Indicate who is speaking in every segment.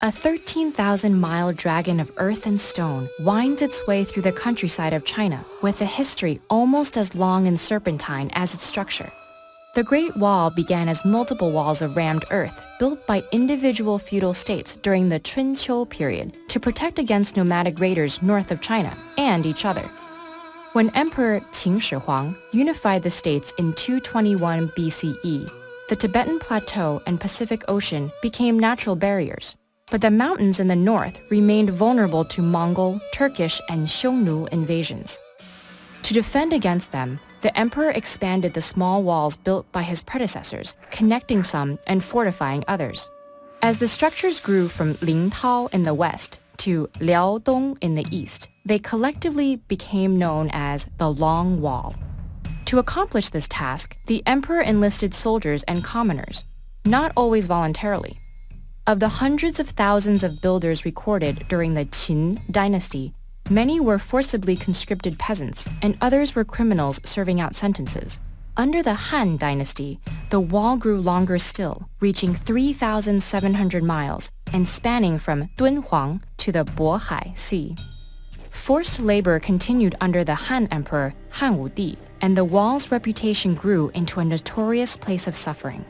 Speaker 1: A 13,000-mile dragon of earth and stone winds its way through the countryside of China with a history almost as long and serpentine as its structure. The Great Wall began as multiple walls of rammed earth built by individual feudal states during the Chunqiu period to protect against nomadic raiders north of China and each other. When Emperor Qin Shi Huang unified the states in 221 BCE, the Tibetan Plateau and Pacific Ocean became natural barriers, but the mountains in the north remained vulnerable to Mongol, Turkish, and Xiongnu invasions. To defend against them, the emperor expanded the small walls built by his predecessors, connecting some and fortifying others. As the structures grew from Lingtao in the west to Liaodong in the east, they collectively became known as the Long Wall. To accomplish this task, the emperor enlisted soldiers and commoners, not always voluntarily. Of the hundreds of thousands of builders recorded during the Qin dynasty, many were forcibly conscripted peasants, and others were criminals serving out sentences. Under the Han dynasty, the wall grew longer still, reaching 3,700 miles and spanning from Dunhuang to the Bohai Sea. Forced labor continued under the Han emperor Han Wudi, and the wall's reputation grew into a notorious place of suffering.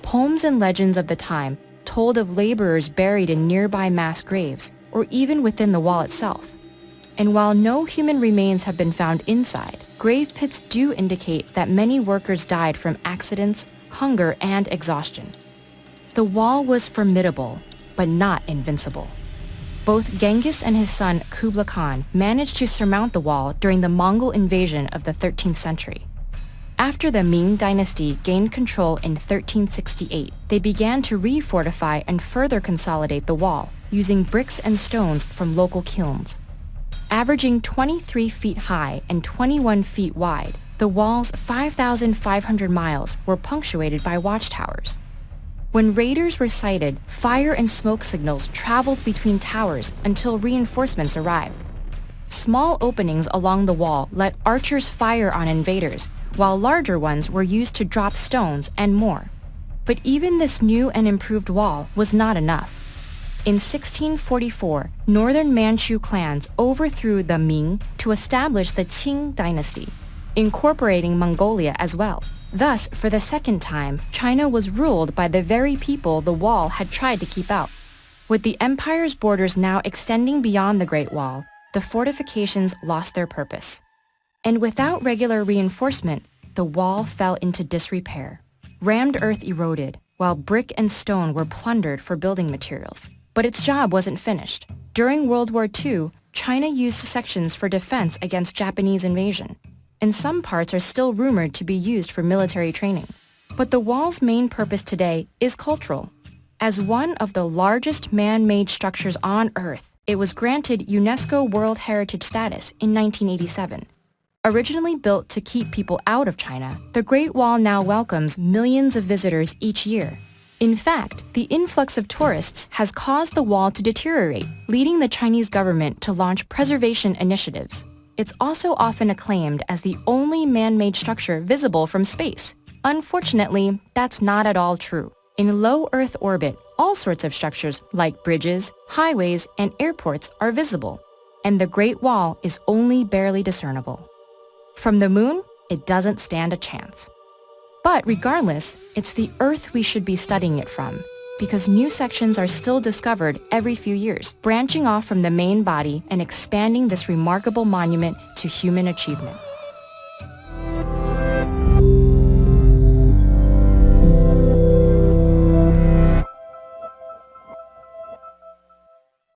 Speaker 1: Poems and legends of the time told of laborers buried in nearby mass graves, or even within the wall itself. And while no human remains have been found inside, grave pits do indicate that many workers died from accidents, hunger, and exhaustion. The wall was formidable, but not invincible. Both Genghis and his son Kublai Khan managed to surmount the wall during the Mongol invasion of the 13th century. After the Ming dynasty gained control in 1368, they began to refortify and further consolidate the wall, using bricks and stones from local kilns. Averaging 23 feet high and 21 feet wide, the wall's 5,500 miles were punctuated by watchtowers. When raiders were sighted, fire and smoke signals traveled between towers until reinforcements arrived. Small openings along the wall let archers fire on invaders, while larger ones were used to drop stones and more. But even this new and improved wall was not enough. In 1644, northern Manchu clans overthrew the Ming to establish the Qing dynasty, incorporating Mongolia as well. Thus, for the second time, China was ruled by the very people the wall had tried to keep out. With the empire's borders now extending beyond the Great Wall, the fortifications lost their purpose. And without regular reinforcement, the wall fell into disrepair. Rammed earth eroded, while brick and stone were plundered for building materials. But its job wasn't finished. During World War II, China used sections for defense against Japanese invasion, and some parts are still rumored to be used for military training. But the wall's main purpose today is cultural. As one of the largest man-made structures on Earth, it was granted UNESCO World Heritage status in 1987. Originally built to keep people out of China, the Great Wall now welcomes millions of visitors each year. In fact, the influx of tourists has caused the wall to deteriorate, leading the Chinese government to launch preservation initiatives. It's also often acclaimed as the only man-made structure visible from space. Unfortunately, that's not at all true. In low Earth orbit, all sorts of structures like bridges, highways, and airports are visible, and the Great Wall is only barely discernible. From the moon, it doesn't stand a chance. But regardless, it's the Earth we should be studying it from, because new sections are still discovered every few years, branching off from the main body and expanding this remarkable monument to human achievement.